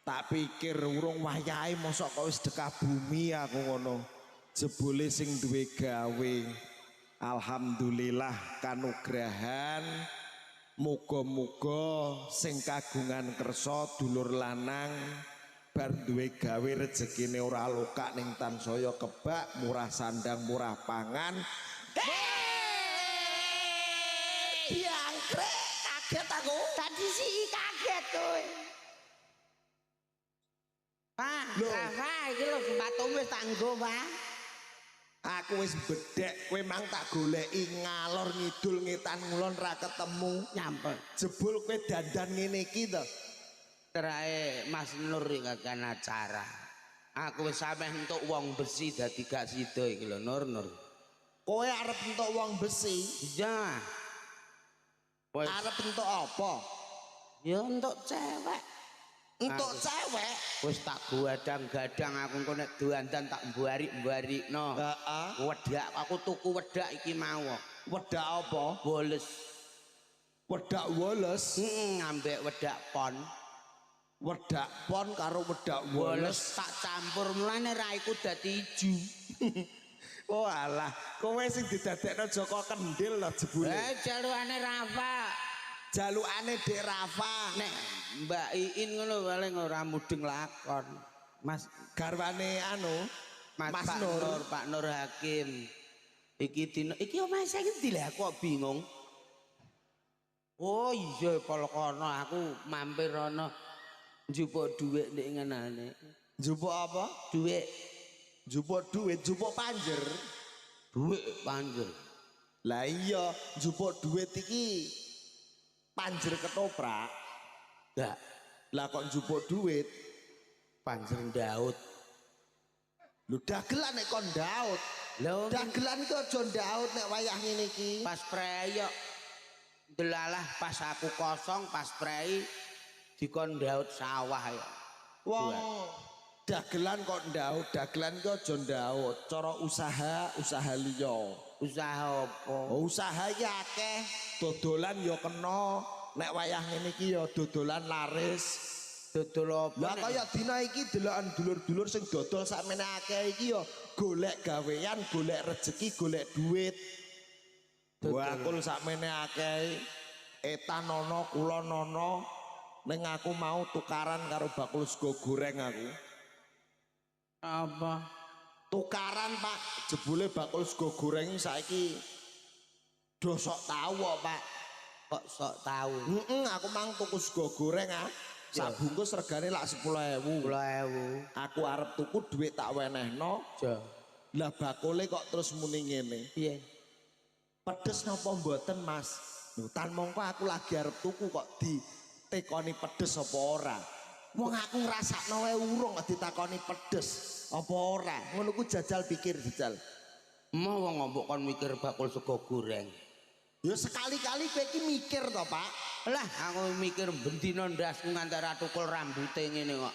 Tak pikir urung wayahe mosok kok wis dekah bumi aku ngono. Jebule sing duwe gawe. Alhamdulillah kanugrahan. Muga-muga sing kagungan kersa dulur lanang bar duwe gawe rezekine ora lokak ning tansaya kebak, murah sandang, murah pangan. Diangkrek kaget aku. Tadi sih kaget kowe. Pak, Rafa iki lho sepatumu wis tak nggo, Pak. Aku wis bedhek, kowe mang tak goleki ngalor ngidul ngetan ngulon ra ketemu. Nyampe. Jebul kowe dandan ngene iki to. Terae Mas Nur iki kan acara. Aku wis sampe entuk wong besi dadi gak sida iki lho Nur. Kowe arep entuk wong besi? Iya. Wes arep entuk apa? Ya entuk cewek. Untuk cewek wis tak gadang-gadang aku engko nek dandan tak mbarik-mbarikno. Heeh. Wedak aku tuku wedak iki mau. Wedak apa? Woles. Wedak woles? Ngambek wedak pon. Wedak pon karo wedak woles tak campur mulane raiku dadi ijo. Oh alah, kowe sing didadekno Joko Kendil lho jebule. Jalukane Rafa. Jalukane Dek Rafa. Nek Mbak Iin ngono paling ora mudeng lakon. Mas garwane anu Mas Nur, Pak Nur Hakim. Iki dino iki omahe saiki lha aku bingung. Oh iya polokono aku mampir ana njupuk dhuwit nek ngenane. Njupuk apa? Dhuwit. Njupuk dhuwit, njupuk panjer. Dhuwit panjer. Lah iya, njupuk dhuwit iki panjer ketoprak. Enggak. Lah kok njupuk dhuwit panjer ndaut. Lho dagelan nek kon ndaut. Lho dagelan iki aja ndaut nek wayah ngene iki. Pas preyok delalah pas aku kosong pas prei dikon ndaut sawah ya. Wong dagelan kok ndaut, dagelan iki aja ndaut. Cara usaha liya. Usaha apa? Oh, usaha iki akeh. Dodolan ya kena. Nek wayah ngene iki ya dodolan laris. Dodol apa? Lah kaya dina iki delokan dulur-dulur sing dodol sakmene akeh iki ya golek gawean, golek rezeki, golek duit. Bakul sakmene akeh. Etan ana, kula ana. Ning aku mau tukaran karo bakul sego goreng aku. Apa? Tukaran, Pak. Jebule bakul sego goreng saiki dosok tahu kok, Pak. Kok sok tahu? Aku mang tuku sego goreng ah. Sak bungkus regane lak 10.000. 10.000. Aku arep tuku dhuwit tak wenehno. Ja. Lah bakule kok terus muni ngene. Piye? Pedes napa mboten, Mas? Lho tan mongko aku lagi arep tuku kok ditekoni pedes apa ora. Wong aku ngrasakno wae urung kok ditakoni pedes apa ora. Ngono ku jajal pikir jajal. Mau wong mbok kon mikir bakul sego goreng. Ya sekali-kali kowe iki mikir to, Pak. Lah aku mikir bendina ndasku ngantara tukul rambute ngene kok.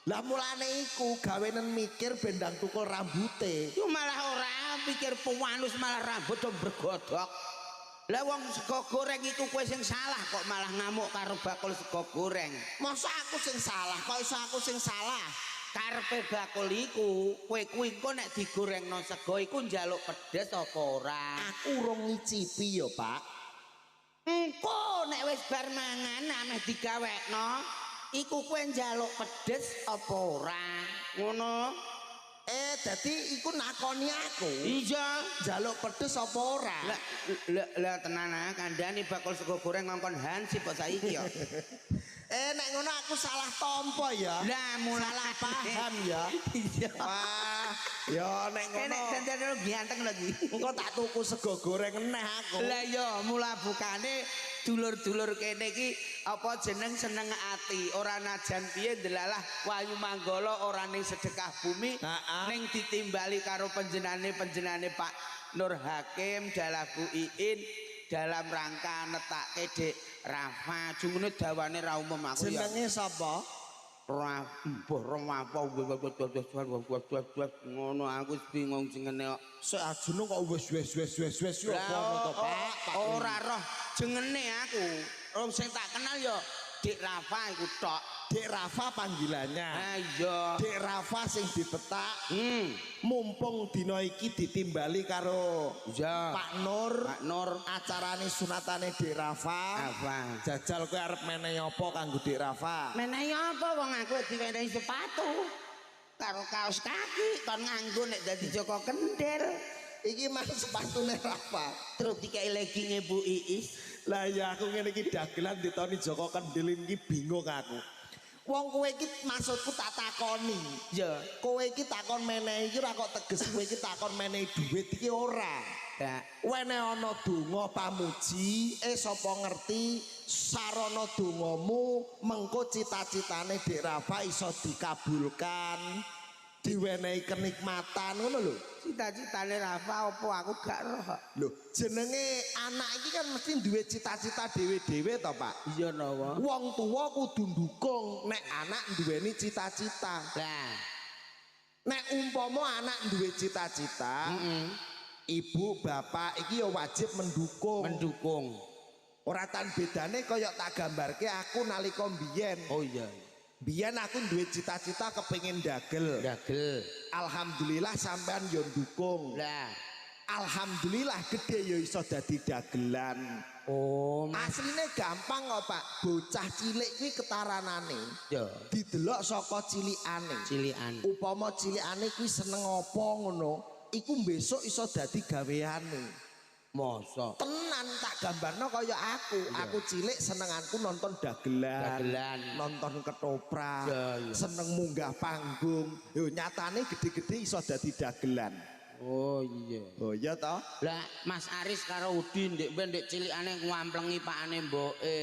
Lah mulane iku gawenen mikir bendang tukul rambute. Yo malah ora pikir puwanus malah rambut do bergodok. Lah wong sego goreng iku kowe sing salah kok malah ngamuk karo bakul sego goreng. Masa aku sing salah? Kok iso aku sing salah? Karepe bakul iku kowe kuwi engko nek digorengno sego iku njaluk pedes apa ora? Aku urung ngicipi ya, Pak. Engko nek wis bar mangan ameh digawekno iku kowe njaluk pedes apa ora? Ngono. Dadi iku nakoni aku. Iya, Njaluk pedes apa ora? Lah tenan ah kandhane bakul sego goreng ngongkon hansip kok saiki ya. Nek ngono aku salah tompo ya. Lah mulai salah paham ya. Iya. Wah, ya nek ngono. Nek dandan ganteng lagi. Engko tak tuku sego goreng neh aku. Lah ya mula bukane dulur-dulur kene iki apa jeneng seneng ati, ora najan piye delalah Wayu Manggala ora ning sedekah bumi, ning ditimbali karo panjenengan Pak Nur Hakim dalah Bu Iin dalam rangka netake Dek Rafa. Jungune dawane ra umum aku ya. Jenenge sapa? Mbah apa ngono aku bingung jenenge kok. Sik ajene kok wis yo apa to, Pak? Ora roh jenenge aku. Wong sing tak kenal ya Dik Rafa iku tok. Dek Rafa panggilannya. Iya. Dek Rafa sing ditetak. Mumpung dina iki ditimbali karo Pak Nur. Pak Nur Acarane sunatane Dek Rafa. apa? Jajal kowe arep menehi apa kanggo Dek Rafa? Menehi apa wong aku diwenehi sepatu karo kaos kaki kon nganggo nek dadi Joko Kendel. Iki mah sepatune Rafa. Terus dikai legginge Bu Iis. Lah ya aku ngene iki dagelan ditoni Joko Kendil iki bingung aku. Wong kowe iki maksudku tak takoni. Ya, Kowe iki takon menehi iki ora kok teges kowe iki takon menehi dhuwit iki ora. ya. Wene ana donga pamuji, sapa ngerti sarana dongamu mengko cita-citane Dek Rafa iso dikabulkan, diwenehi kenikmatan ngono lho. Cita-citane Rafa apa aku gak roh. Lho, jenenge anak iki kan mesti duwe cita-cita dhewe-dhewe to, Pak. Iya nawa. Wong tuwa kudu ndukung nek anak duweni cita-cita. Lah, Nek umpama anak duwe cita-cita, ibu bapak iki ya wajib mendukung. mendukung. Ora tan bedane kaya tak gambarke aku nalika mbiyen. Oh iya. Biyen aku duwe cita-cita kepengin dagel. Dagel. Alhamdulillah sampean yo ndukung. Lah. Alhamdulillah gede yo iso dadi dagelan. Oh, Asline gampang kok Pak. Bocah cilik kuwi ketaranane. ya. Didelok saka cilikane. Cilian. Upama cilikane kuwi seneng apa ngono, iku besok iso dadi gaweane. Mosok. Tenan tak gambarno kaya aku. Aku cilik senenganku nonton dagelan, nonton ketoprak, seneng munggah panggung. Yo nyatane gede-gede iso dadi dagelan. Oh iya. Oh iya toh? Lah Mas Aris karo Udin ndek ben ndek cilikane ngamplengi pakane mboke.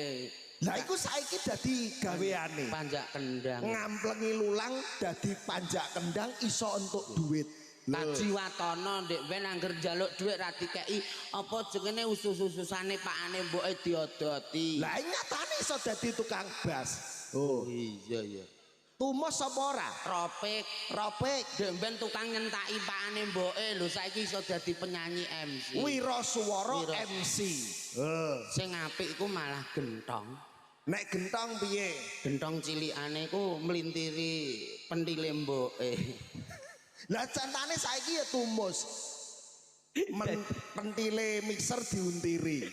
Lah iku saiki dadi gaweane. Panjak kendang. Ngamplengi lulang dadi panjak kendang iso entuk duit. Kaji watono ndek ben angger njaluk dhuwit ra dikeki apa jenenge usus-ususane pakane mboke diodoti. Lah nyatane iso dadi tukang bas. Oh iya iya. Tumus apa ora? Ropik, ndek ben tukang nyentaki pakane mboke lho saiki iso dadi penyanyi MC. Wiraswara MC. Sing apik iku malah gentong. Nek gentong piye? Gentong cilikane iku mlintiri pentile mboke. Lah cantane saiki ya tumus. Pentile mixer diuntiri.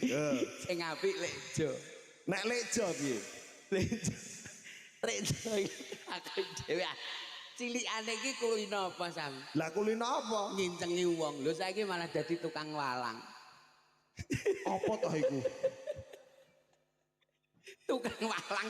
Sing apik Lekjo. Nek lejo piye? Lekjo aku dhewe. Cilikane iki kulino apa Sam? Lah kulino apa? Ngincengi wong. Lho saiki malah dadi tukang walang. Apa toh iku? Tukang walang,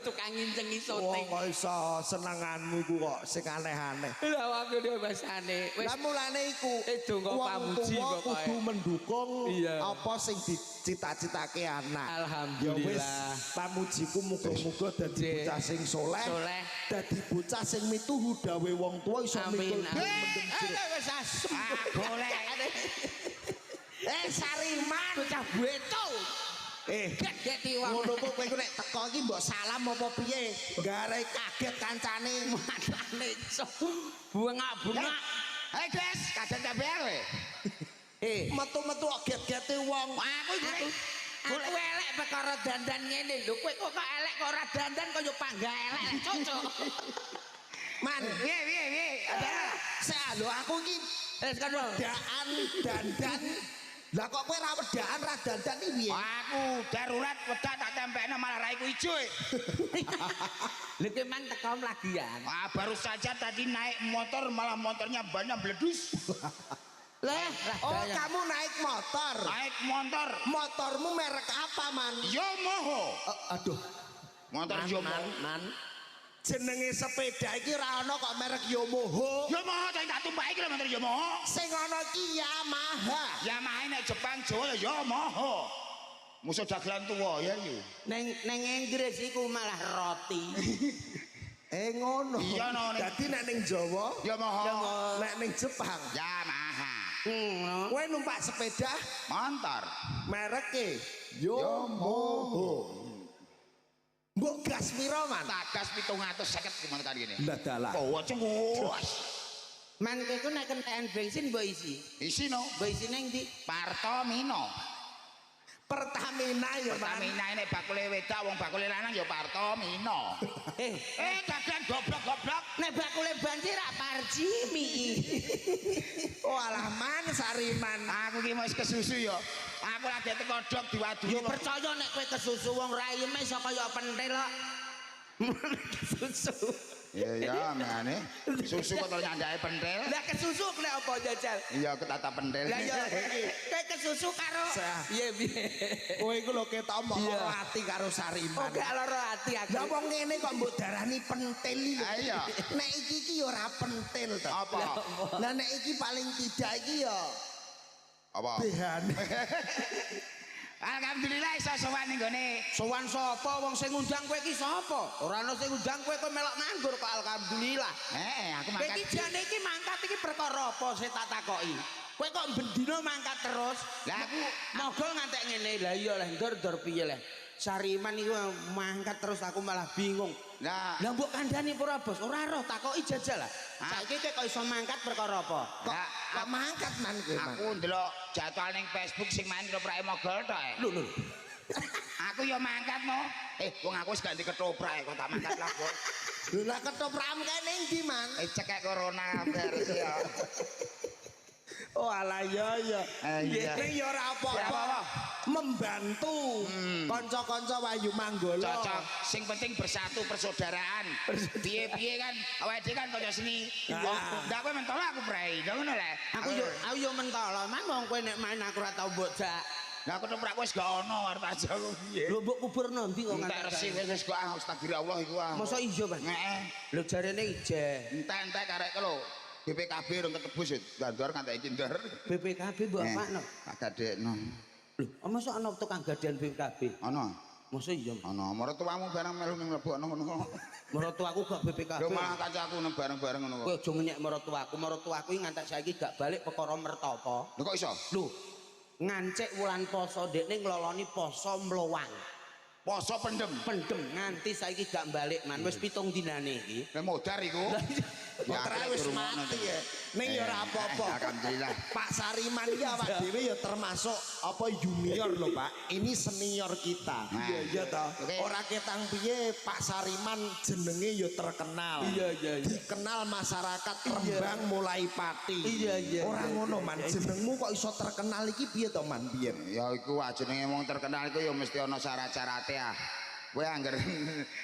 tukang ngincengi Wong syuting. kok iso senenganmu iku kok sing aneh-aneh. Lah aku dhewe basane. Wis Lah mulane iku donga pamuji pokoke pokoke. kudu mendukung Iya. apa sing dicita-citake anak. Alhamdulillah. Ya wis pamujiku muga-muga dadi bocah sing soleh. Dadi bocah sing mituhu dawe wong tuwa iso mikul mendem jero. Wis golek. Sariman Bocah bueto. Get ngono kok kowe nek teko iki mbok salam apa piye? Gare kaget kancane. Matane iso. Bungak-bungak. Hei guys, kadang KBR we. Metu-metu get-gete wong. Aku elek perkara dandan ngene lho. Kowe kok elek kok ora dandan kaya pangga elek cocok. Man, Piye. saya lho aku iki daan dandan. Lah kok kowe ra wedaan ra dandan iki piye? Aku darurat wedak tak tempelno malah raiku ijo. Lha ki mang teko lagian. Baru saja tadi naik motor malah motornya banyak bledus. Lah, Kamu naik motor. Naik motor Motormu merek apa, Man? Yamaha. Aduh, Motor Yamaha. man. jenenge sepeda iki ra ono kok merek Yamaha. Yamaha sing tak tumpaki lho motor Yamaha. Sing ono iki Yamaha. Yamaha nek Jepang Jawa ya Yamaha. Musuh dagelan tuwa ya yo. Neng Inggris iku malah roti. Ngono. Iya no. Dadi nek ning Jawa, Yamaha. nek ning Jepang, Yamaha. kowe numpak sepeda Motor. mereke Yamaha. Mbok gas piro, Man? Tagas 750 gimana tadi ini? Lah dalah. Oh, cenggus. Man kowe nek kentekan bensin mbok isi. Isi no. Mbok isi nang ndi? Partomino. Pertamina ya, Man. Pertamina nek bakule wedok wong bakule lanang ya Partomino. Dagang goblok-goblok. Nek bakule banci ra Parjimi. Oh alah Man Sariman. Aku ki wis kesusu ya. Aku lagi tekodok diwaduni. Yo percaya nek kowe kesusu wong rayeme iso kaya pentil kok. Kesusu. Iya mane. Susu kok tau nyandake pentil. Lah kesusu nek apa jajal? Iya ketata pentil. Lah ya kowe kesusu karo piye piye. Kowe iku lho ketok mbok lara ati karo Sariman. Oh gak lara ati aku. Lah wong ngene kok mbok darani pentil iki. Iya. Nek iki ya ora pentil to. Apa? Lah nek iki paling tidak iki ya Apa? behan. Alhamdulillah iso sowan ning gone. Sowan sapa wong sing ngundang kowe iki sapa? Ora ana sing ngundang kowe kok melok nganggur kok alhamdulillah. Aku Kowe iki jane iki mangkat iki perkara apa sing tak takoki? Kowe kok bendina mangkat terus? Lah aku mogol ngantek ngene. Lah iya lah ndur piye lah. Sariman iku mangkat terus aku malah bingung. Lah mbok kandhani ora bos? Ora roh takoki jajal lah. Saiki kowe kok iso mangkat perkara apa? Kok mangkat Man kowe Man. aku ndelok jadwal ning Facebook sing main ketroprake mogol tok. Lho. Aku ya mangkat mo. Wong aku wis ganti ketoprak kok tak mangkat lah kok. Lho lah ketoprak kene ndi Man? Cekek corona beres ya. Oh alah ya ya. Iya. Ning ya ora apa-apa. Membantu kanca-kanca Wayu Manggala. Cocok. Sing penting bersatu persaudaraan. Piye-piye kan awake dhewe kan kaya seni. Ndak kowe mentol aku prei. Ndak ngono le. Aku yo mentolo, man wong kowe nek main aku ora tau mbok jak. Lah ketoprak wis gak ono arep aja kok piye. Lho mbok kuburno ndi kok Entek resi wis kok astagfirullah iku ah. Masa iya, Bang? Heeh. Lho jarene ije. Entek karek lho. BPKB rong ketebus ndar ngantek iki ndar. BPKB mbok apakno? Tak gadekno. Lho, masa ana tukang gadean BPKB? Ono. Masa iya? Ono, maratuamu barang melu ning mlebokno ngono. Maratuaku gak BPKB. Lho malah kancaku bareng-bareng ngono Kowe kok. aja ngenyek maratuaku iki ngantek saiki gak balik perkara mertapa. Lho kok iso? Lho, ngancik wulan poso dekne ngloloni poso mlowang. Poso pendem. Pendem nganti saiki gak balik man. Wis 7 dinane iki. Lah modar iku. Motor wis mati ya. Ning ya ora apa-apa. Alhamdulillah. Pak Sariman iki awak dhewe ya termasuk apa junior lho Pak. Ini senior kita. Iya toh. Ora ketang piye Pak Sariman jenenge ya terkenal. Iya. Dikenal masyarakat Rembang mulai pati. Iya. Ora ngono Man, jenengmu kok iso terkenal iki piye to Man biyen? Ya iku jenenge wong terkenal iku ya mesti ana syarat-syarate ah. Kowe angger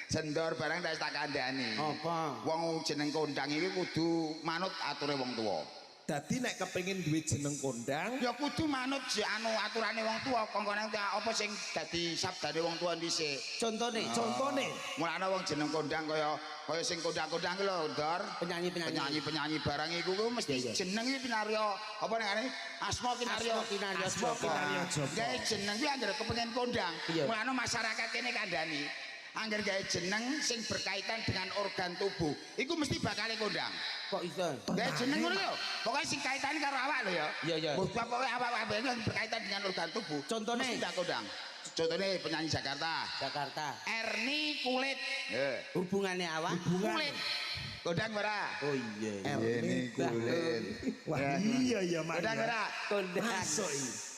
sendor barang tak kandhani. Apa? Wong jeneng kondang iki kudu manut ature wong tuwa. Dadi nek kepengin duwe jeneng kondang, Ya kudu manut aturane wong tuwa, kongkone apa sing dadi sabdane wong tuwa dhisik. Contone. Mulane wong jeneng kondang kaya sing kondang-kondang ki lho, Dor. Penyanyi-penyanyi Barang iku mesti jeneng iki pinario apa nengane? Asma pinario. Asma pinario Joko. Gawe jeneng ki anggere kepengin kondang. Iya. Mulane masyarakat kene kandhani angger gawe jeneng sing berkaitan dengan organ tubuh, iku mesti bakal kondang. Kok iso? Gawe jeneng ngono lho. Pokoke sing kaitane karo awak lho ya. Iya. Pokoke awak yang berkaitan dengan organ tubuh. Contohnya? Mesti tak kondang. Contohnya penyanyi Jakarta. Erni Kulit. Hubungannya awak? Kulit. Kondang ora? Oh iya. Erni Kulit. Wah iya ya Man. Kondang ora? Masuk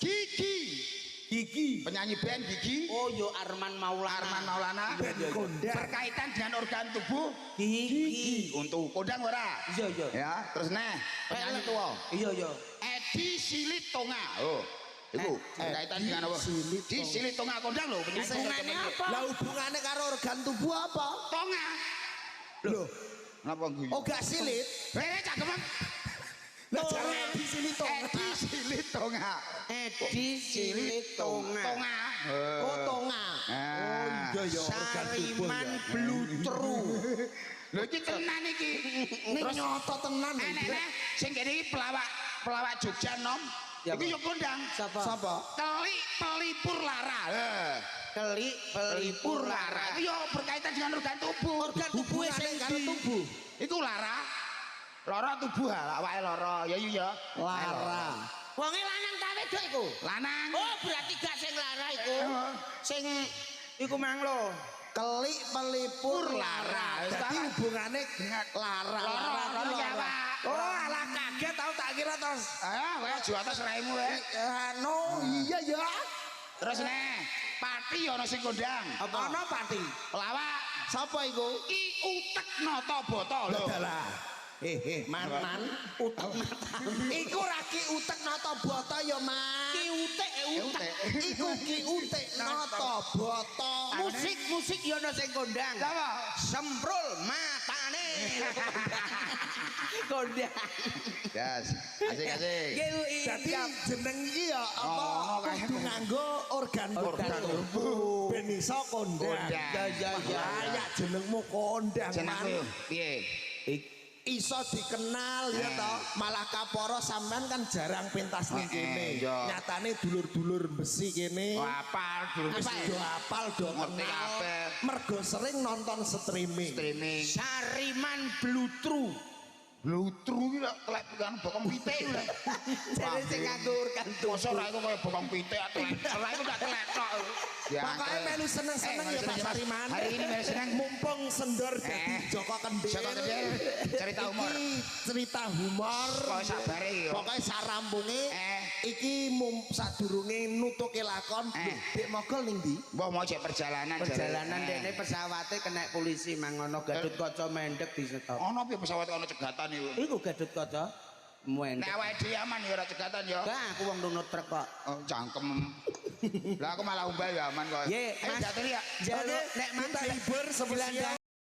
iki. Gigi. Penyanyi band Gigi. Oh yo Arman Maulana. Band kondang. Berkaitan dengan organ tubuh. Gigi. Untuk kondang ora? Iya. Ya, terus penyanyi tua. Iya. Edi Silit Tonga. Oh. Iku berkaitan dengan apa? Di Silit Tonga kondang lho penyanyi. Hubungannya apa? Lah hubungannya karo organ tubuh apa? Tonga. Loh, Napa guyu? oh gak silit? Cakep. Lah jare di sini to. Edi Silit Tonga. Edi Silit Tonga. Oh tonga. Oh iya ya organ tubuh Sariman ya. Blutru. Lho iki tenan iki. Ning nyoto tenan iki. Sing kene iki pelawak Jogja nom. Iku yo kondang. Sapa? Telik pelipur lara. Kelik pelipur lara. Iku yo berkaitan dengan organ tubuh. Organ tubuh sing karo tubuh. Iku lara. Lara tubuh awake lara. Ya iya. Lara. Wonge lanang ta wedok iku? Lanang. Oh, berarti gak sing lara iku. Sing iku mang lho. Kelik pelipur lara. Jadi hubungannya dengan lara. Oh, alah kaget tau tak kira tos. Kowe aja atas raimu wae. No, iya ya. Terus nih, pati ana sing kondang. Apa ana pati? Lawak. Sapa iku? Ki utek nata bata lho. Dalah. Man, utek nata. Iku ra ki utek nata bata ya, Man. Ki utek utek. Iku ki utek nata bata. Musik ya ana sing kondang. Sapa? Semprul matane. Kondang. Yes, asik-asik. Dadi jeneng iki ya apa? Kudu nganggo organ tubuh ben iso kondang. Ya. Ya jenengmu kondang, Jenengku Man. piye? Iso dikenal ya toh, malah kaporo sampean kan jarang pentas ning kene. iya. Nyatane dulur-dulur besi kene. Apal dulu Wis do apal do Ngerti kenal. kabeh. Mergo sering nonton streaming. Sariman Blutru. Lutru iki lho telek kan bokong pitik lho. Jare sing nganggo organ Masa ora iku kaya bokong pitik telek. Ora iku tak telek tok. Pokoknya melu seneng-seneng ya Pak Sariman. Hari ini melu seneng. Mumpung sendor dadi Joko Kendil. Joko Kendil, cerita humor. Iki cerita humor. Kok sabare ya. Pokoknya sarampunge iki sadurunge nutuke lakon. Dek mogol ning ndi? Mbah mau cek perjalanan. Perjalanan dene pesawate kena polisi mangono Gadut Kaca mendek disetop. Ono piye pesawat ono cegatan iku? Iku Gadut Kaca mendek. Nek awake dhewe aman ya ora cegatan ya. Lah aku wong nunut truk kok. Oh, cangkem. Lah aku malah umbal ya aman kok. Ye, Mas. Jatuh ya. Nek Kita hibur sebelah